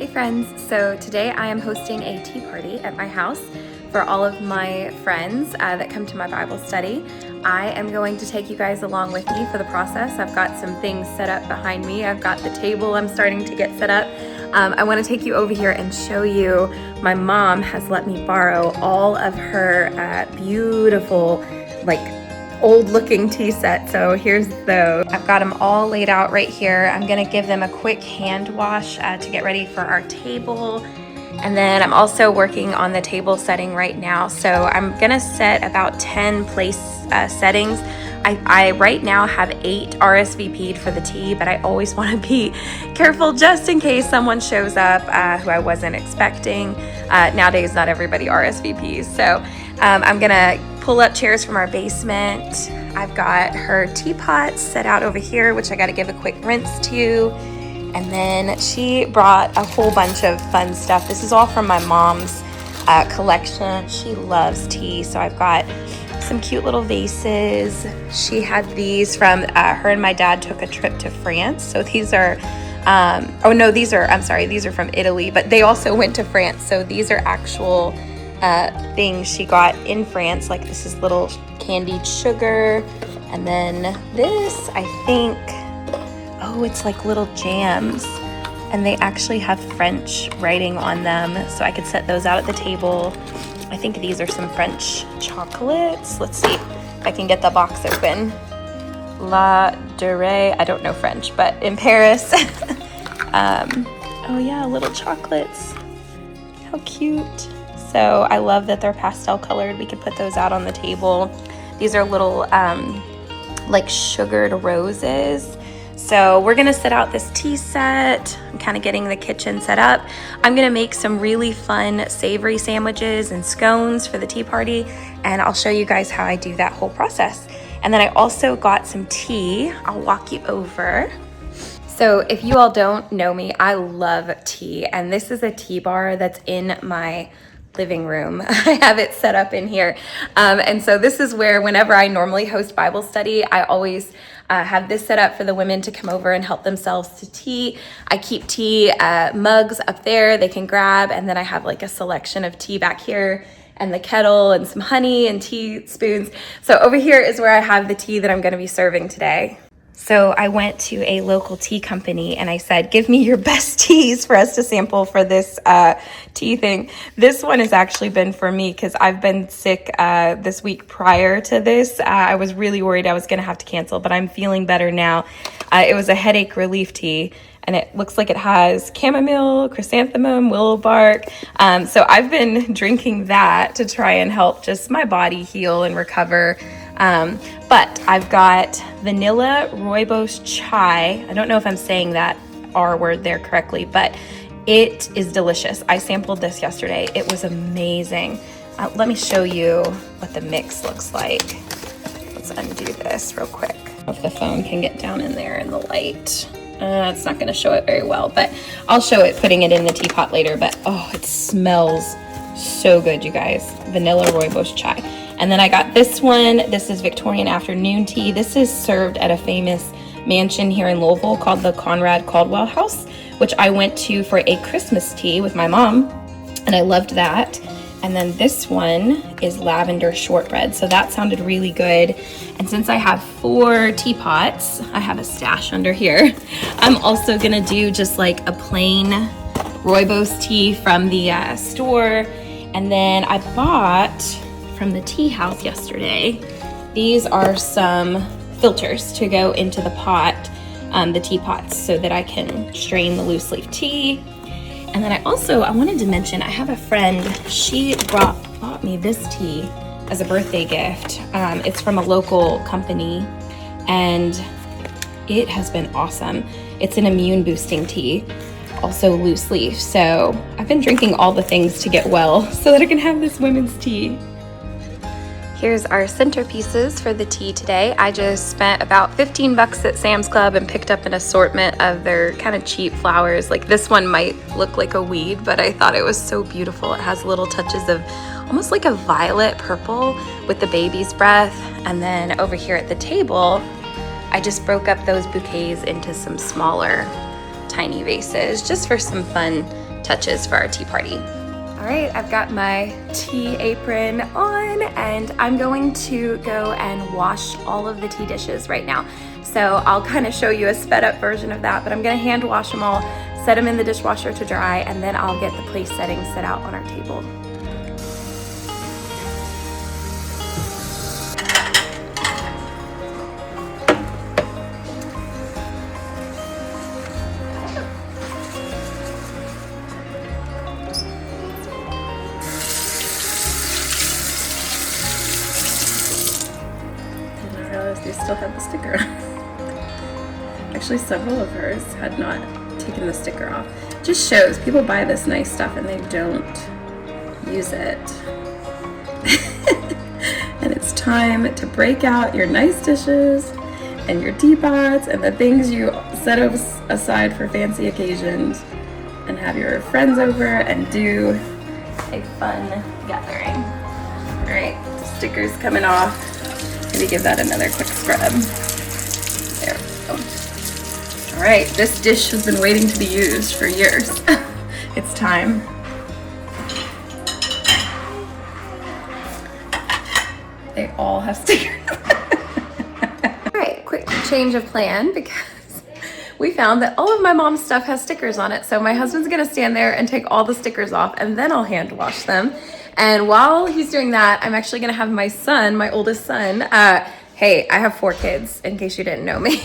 Hey friends, so today I am hosting a tea party at my house for all of my friends that come to my Bible study. I am going to take you guys along with me for the process. I've got some things set up behind me. I've got the table I'm starting to get set up. I want to take you over here and show you. My mom has let me borrow all of her beautiful, old looking tea set. So here's those. I've got them all laid out right here. I'm gonna give them a quick hand wash to get ready for our table. And then I'm also working on the table setting right now. So I'm gonna set about 10 place settings. I right now have 8 RSVP'd for the tea, but I always wanna be careful just in case someone shows up who I wasn't expecting. Nowadays, not everybody RSVPs. So I'm gonna pull up chairs from our basement. I've got her teapots set out over here, which I gotta give a quick rinse to. And then she brought a whole bunch of fun stuff. This is all from my mom's collection. She loves tea, so I've got some cute little vases. She had these from, her and my dad took a trip to France. So these are, these are from Italy, but they also went to France. So these are actual things she got in France. Like this is little candied sugar. And then this, I think, it's like little jams. And they actually have French writing on them. So I could set those out at the table. I think these are some French chocolates. Let's see if I can get the box open. La Durée, I don't know French, but in Paris. Little chocolates. How cute. So I love that they're pastel colored. We could put those out on the table. These are little sugared roses. So we're gonna set out this tea set. I'm kind of getting the kitchen set up. I'm gonna make some really fun savory sandwiches and scones for the tea party, and I'll show you guys how I do that whole process. And then I also got some tea. I'll walk you over. So if you all don't know me, I love tea, and this is a tea bar that's in my living room. I have it set up in here. And so this is where whenever I normally host Bible study, I always have this set up for the women to come over and help themselves to tea. I keep tea mugs up there they can grab, and then I have like a selection of tea back here and the kettle and some honey and tea spoons. So over here is where I have the tea that I'm gonna be serving today. So I went to a local tea company and I said, give me your best teas for us to sample for this tea thing. This one has actually been for me because I've been sick this week prior to this. I was really worried I was going to have to cancel, but I'm feeling better now. It was a headache relief tea, and it looks like it has chamomile, chrysanthemum, willow bark. So I've been drinking that to try and help just my body heal and recover. But I've got vanilla rooibos chai. I don't know if I'm saying that R word there correctly, but it is delicious. I sampled this yesterday. It was amazing. Let me show you what the mix looks like. Let's undo this real quick. If the phone can get down in there in the light. It's not gonna show it very well, but I'll show it putting it in the teapot later. But it smells so good, you guys. Vanilla rooibos chai. And then I got this one. This is Victorian afternoon tea. This is served at a famous mansion here in Louisville called the Conrad Caldwell House, which I went to for a Christmas tea with my mom, and I loved that. And then this one is lavender shortbread. So that sounded really good. And since I have 4 teapots, I have a stash under here. I'm also gonna do just like a plain rooibos tea from the store. And then I bought from the tea house yesterday, these are some filters to go into the pot, the teapots, so that I can strain the loose leaf tea. And then I wanted to mention, I have a friend, she bought me this tea as a birthday gift. It's from a local company, and it has been awesome. It's an immune boosting tea, also loose leaf. So I've been drinking all the things to get well so that I can have this women's tea. Here's our centerpieces for the tea today. I just spent about 15 bucks at Sam's Club and picked up an assortment of their kind of cheap flowers. Like this one might look like a weed, but I thought it was so beautiful. It has little touches of almost like a violet purple with the baby's breath. And then over here at the table, I just broke up those bouquets into some smaller tiny vases just for some fun touches for our tea party. All right, I've got my tea apron on and I'm going to go and wash all of the tea dishes right now. So I'll kind of show you a sped up version of that, but I'm gonna hand wash them all, set them in the dishwasher to dry, and then I'll get the place settings set out on our table. They still had the sticker on. Actually, several of hers had not taken the sticker off. Just shows people buy this nice stuff and they don't use it. And it's time to break out your nice dishes and your teapots and the things you set aside for fancy occasions and have your friends over and do a fun gathering. All right, the sticker's coming off. Maybe give that another quick scrub. There we go. All right, this dish has been waiting to be used for years. It's time. They all have stickers. All right, quick change of plan because we found that all of my mom's stuff has stickers on it. So my husband's gonna stand there and take all the stickers off and then I'll hand wash them. And while he's doing that, I'm actually gonna have my son, my oldest son, hey, I have 4 kids in case you didn't know me.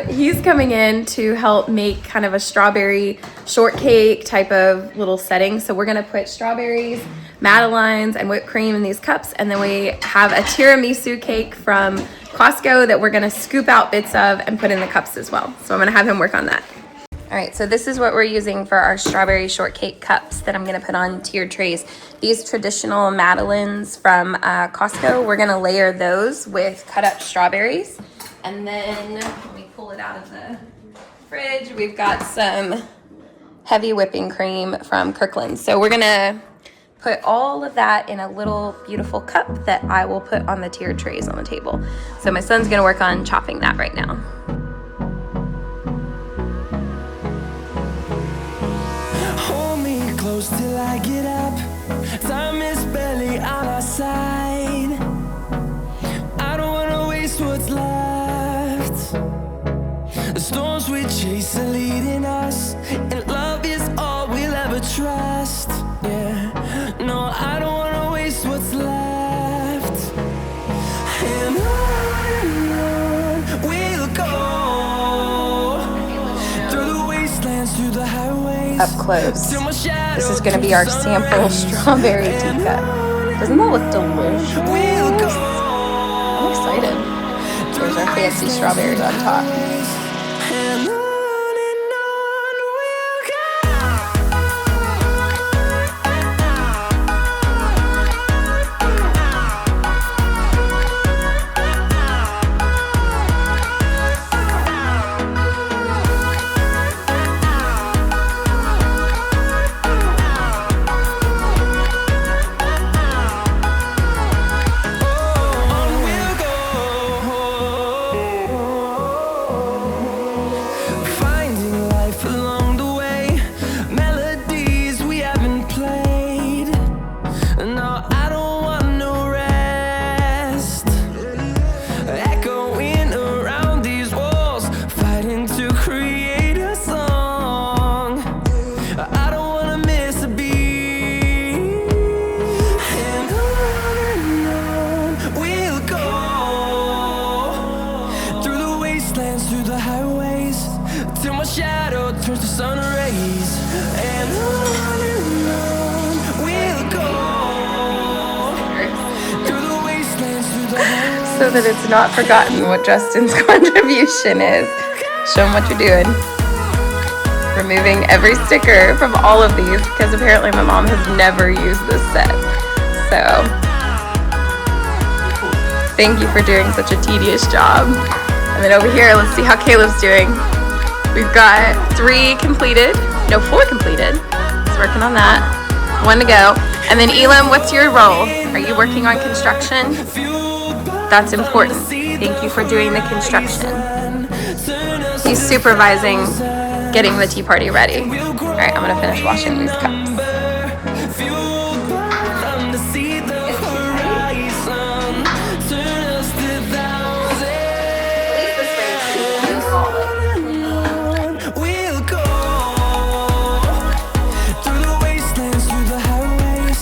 He's coming in to help make kind of a strawberry shortcake type of little setting. So we're gonna put strawberries, madeleines, and whipped cream in these cups. And then we have a tiramisu cake from Costco that we're gonna scoop out bits of and put in the cups as well. So I'm gonna have him work on that. All right, so this is what we're using for our strawberry shortcake cups that I'm gonna put on tiered trays. These traditional madeleines from Costco, we're gonna layer those with cut up strawberries. And then when we pull it out of the fridge, we've got some heavy whipping cream from Kirkland's. So we're gonna put all of that in a little beautiful cup that I will put on the tiered trays on the table. So my son's gonna work on chopping that right now. Till I get up, time is barely on our side. I don't wanna waste what's left. The storms we chase are leading us, and love is all we'll ever trust. Yeah, no, I don't wanna waste what's left. And on we'll go, through the wastelands, through the highways. Up close. This is going to be our sample strawberry tea cup. Doesn't that look delicious? I'm excited. There's our fancy strawberries on top. So that it's not forgotten what Justin's contribution is. Show him what you're doing. Removing every sticker from all of these because apparently my mom has never used this set. So thank you for doing such a tedious job. And then over here, let's see how Caleb's doing. We've got 3 completed, no 4 completed. He's working on that. 1 to go. And then Elam, what's your role? Are you working on construction? That's important. Thank you for doing the construction. He's supervising getting the tea party ready. All right, I'm gonna finish washing these cups. Fueled by them to see the horizon. Turn us to thousands. We'll go through the wastelands, through the highways,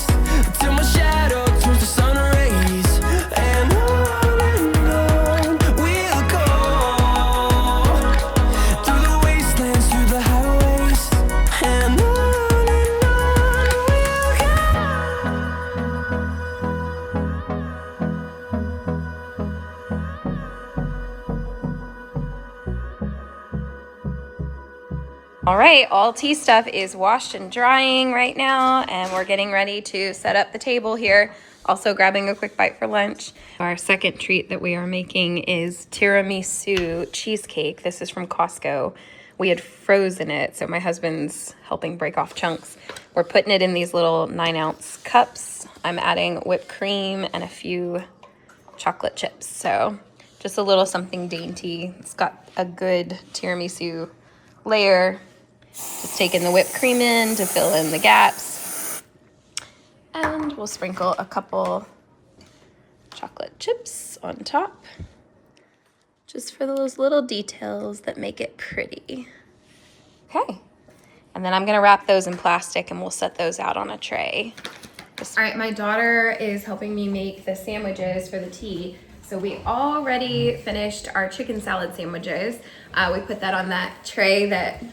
till my shadow turns to sun rays. And on we'll go through the wastelands, through the highways, and on All right, all tea stuff is washed and drying right now, and we're getting ready to set up the table here. Also grabbing a quick bite for lunch. Our second treat that we are making is tiramisu cheesecake. This is from Costco. We had frozen it, so my husband's helping break off chunks. We're putting it in these little 9-ounce cups. I'm adding whipped cream and a few chocolate chips. So just a little something dainty. It's got a good tiramisu layer. Just taking the whipped cream in to fill in the gaps. And we'll sprinkle a couple chocolate chips on top, just for those little details that make it pretty. Okay. And then I'm gonna wrap those in plastic and we'll set those out on a tray. All right, my daughter is helping me make the sandwiches for the tea. So we already finished our chicken salad sandwiches. We put that on that tray that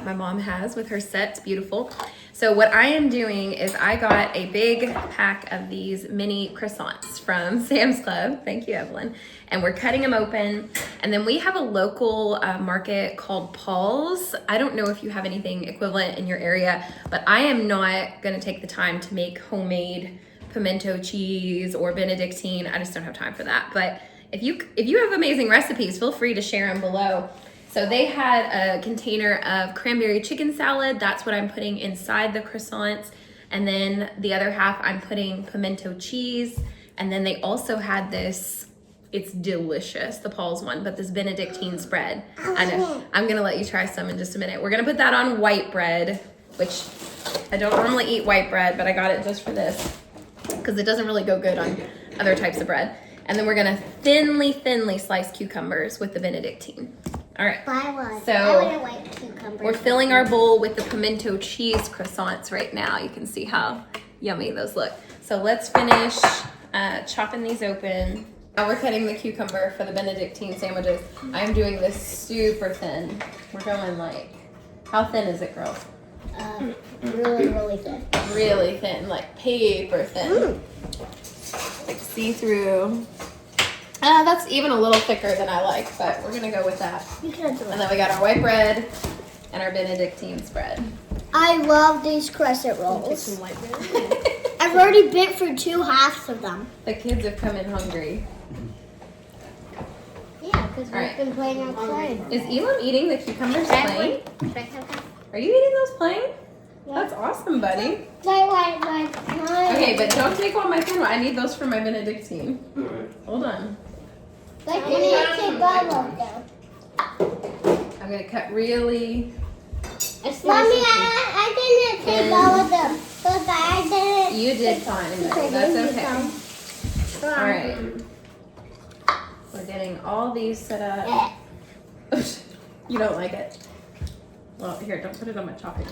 my mom has with her set. It's beautiful. So what I am doing is I got a big pack of these mini croissants from Sam's Club. Thank you, Evelyn. And we're cutting them open. And then we have a local market called Paul's. I don't know if you have anything equivalent in your area, but I am not gonna take the time to make homemade pimento cheese or Benedictine. I just don't have time for that. But if you have amazing recipes, feel free to share them below. So they had a container of cranberry chicken salad. That's what I'm putting inside the croissants. And then the other half I'm putting pimento cheese. And then they also had this, it's delicious, the Paul's one, but this Benedictine spread. I know, I'm gonna let you try some in just a minute. We're gonna put that on white bread, which I don't normally eat white bread, but I got it just for this because it doesn't really go good on other types of bread. And then we're gonna thinly slice cucumbers with the Benedictine. All right, so we're filling our bowl with the pimento cheese croissants right now. You can see how yummy those look. So let's finish chopping these open. Now we're cutting the cucumber for the Benedictine sandwiches. I'm doing this super thin. We're going like, how thin is it, girls? Really thin. Really thin, like paper thin. Like see-through. That's even a little thicker than I like, but we're gonna go with that. You can do it. And then we got our white bread and our Benedictine spread. I love these crescent rolls. I've already bit through 2 halves of them. The kids have come in hungry. Yeah, because we've been playing outside. Is Elam eating the cucumbers plain? Are you eating those plain? Yeah. That's awesome, buddy. Okay, but don't take all my thin one. I need those for my Benedictine. Hold on. Like when you take all of them. I'm gonna cut really. Mommy, I didn't take all of them. Because I didn't. You did fine, buddy. That's okay. All right. We're getting all these set up. You don't like it? Well, here, don't put it on my chopping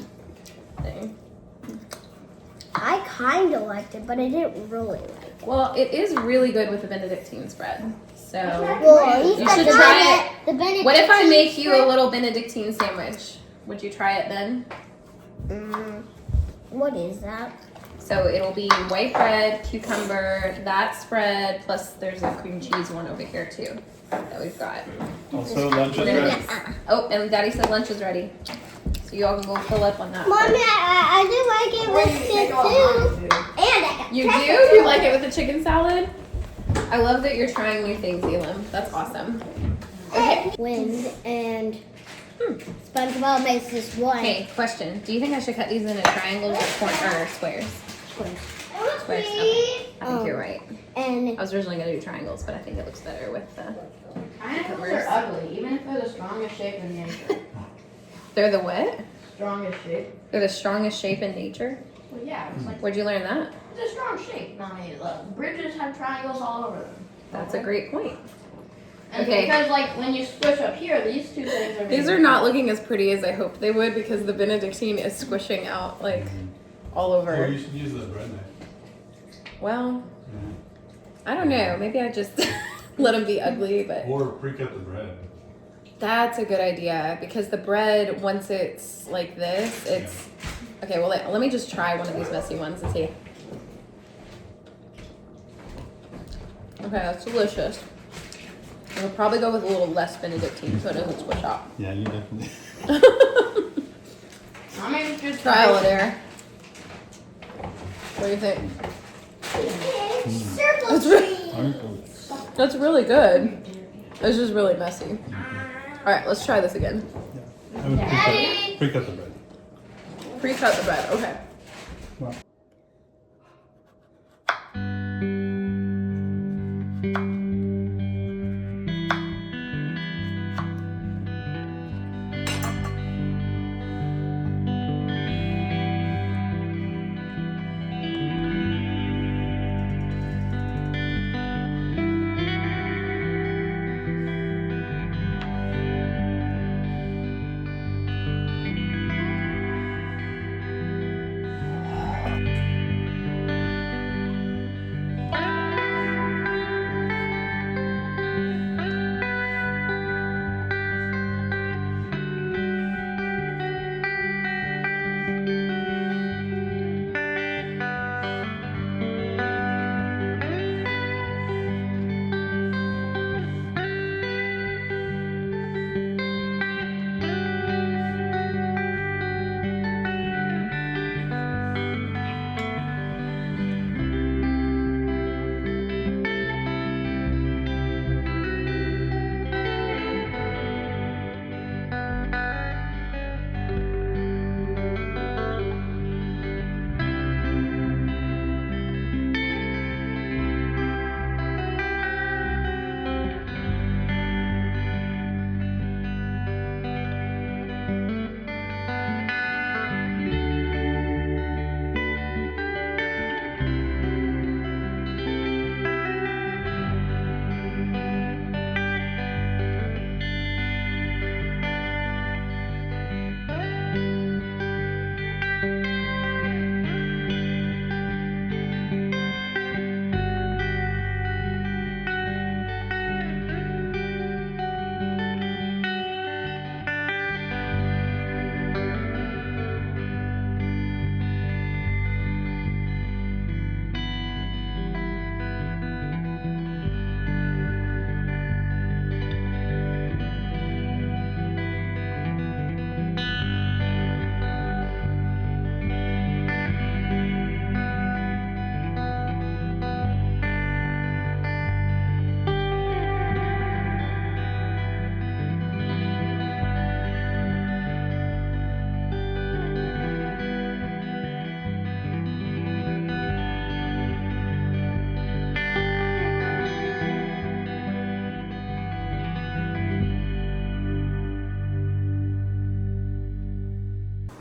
thing. I kind of liked it, but I didn't really like it. Well, it is really good with the Benedictine spread. So well, you should try it. The What if I make you a little Benedictine sandwich? Would you try it then? What is that? So it'll be white bread, cucumber, that spread, plus there's a cream cheese one over here too that we've got. Also, lunch is ready. Oh, and Daddy said lunch is ready. So you all can go fill up on that. Mommy, I do like it with this too. And I got You do? You like it with the chicken salad? I love that you're trying new things, Elam. That's awesome. Okay. Wind and SpongeBob makes this one. Hey, question. Do you think I should cut these into triangles or squares? Squares. Okay. I think you're right. And I was originally going to do triangles, but I think it looks better with the Triangles are ugly, even if they're the strongest shape in nature. They're the what? Strongest shape. They're the strongest shape in nature? Well, yeah, it's like Where'd you learn that? it's a strong shape. I mean, look, bridges have triangles all over them. That's a great point. And Okay. because like when you squish up here, these two things are. These are not looking as pretty as I hoped they would because the Benedictine is squishing out like all Oh, over. you should use the bread knife. Well, I don't know. Maybe I just let them be ugly, but Or pre-cut the bread. that's a good idea because the bread, once it's like this, it's okay. Well, let me just try one of these messy ones and see. Okay, that's delicious. I'll probably go with a little less Benedictine so it doesn't squish out. Yeah, you definitely. I mean, it's just Trial and error. What do you think? Circle cheese. That's really good. It's just really messy. All right, let's try this again. I would Daddy. pre-cut the bread. Pre-cut the bread. Okay. Well,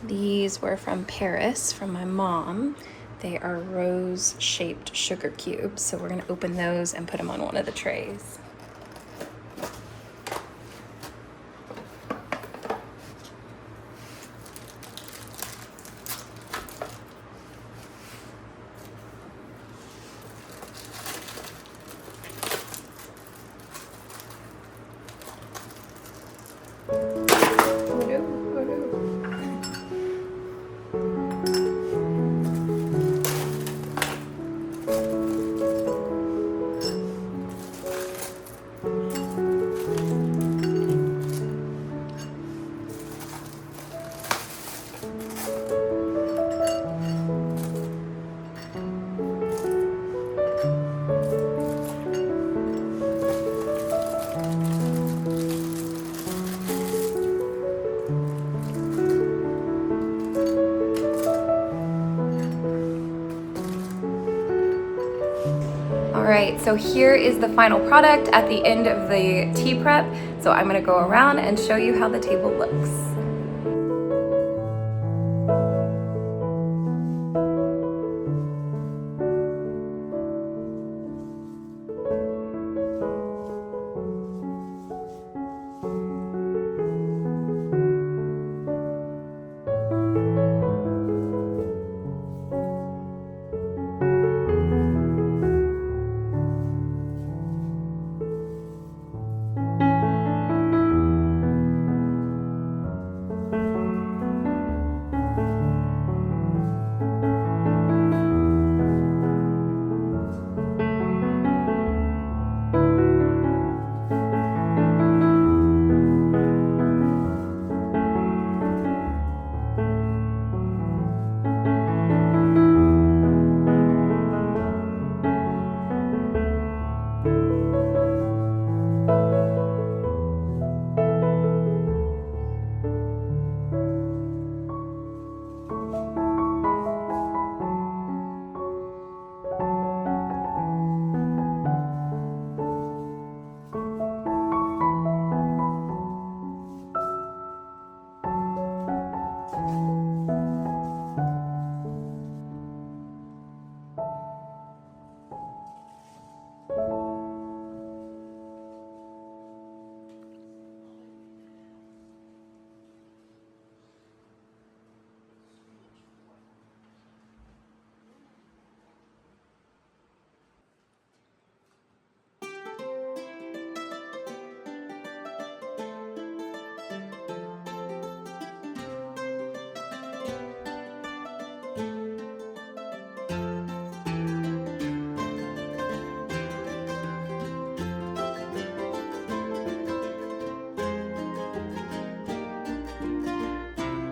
These were from Paris from my mom. They are rose-shaped sugar cubes. So we're gonna open those and put them on one of the trays. All right, so here is the final product at the end of the tea prep. So I'm gonna go around and show you how the table looks.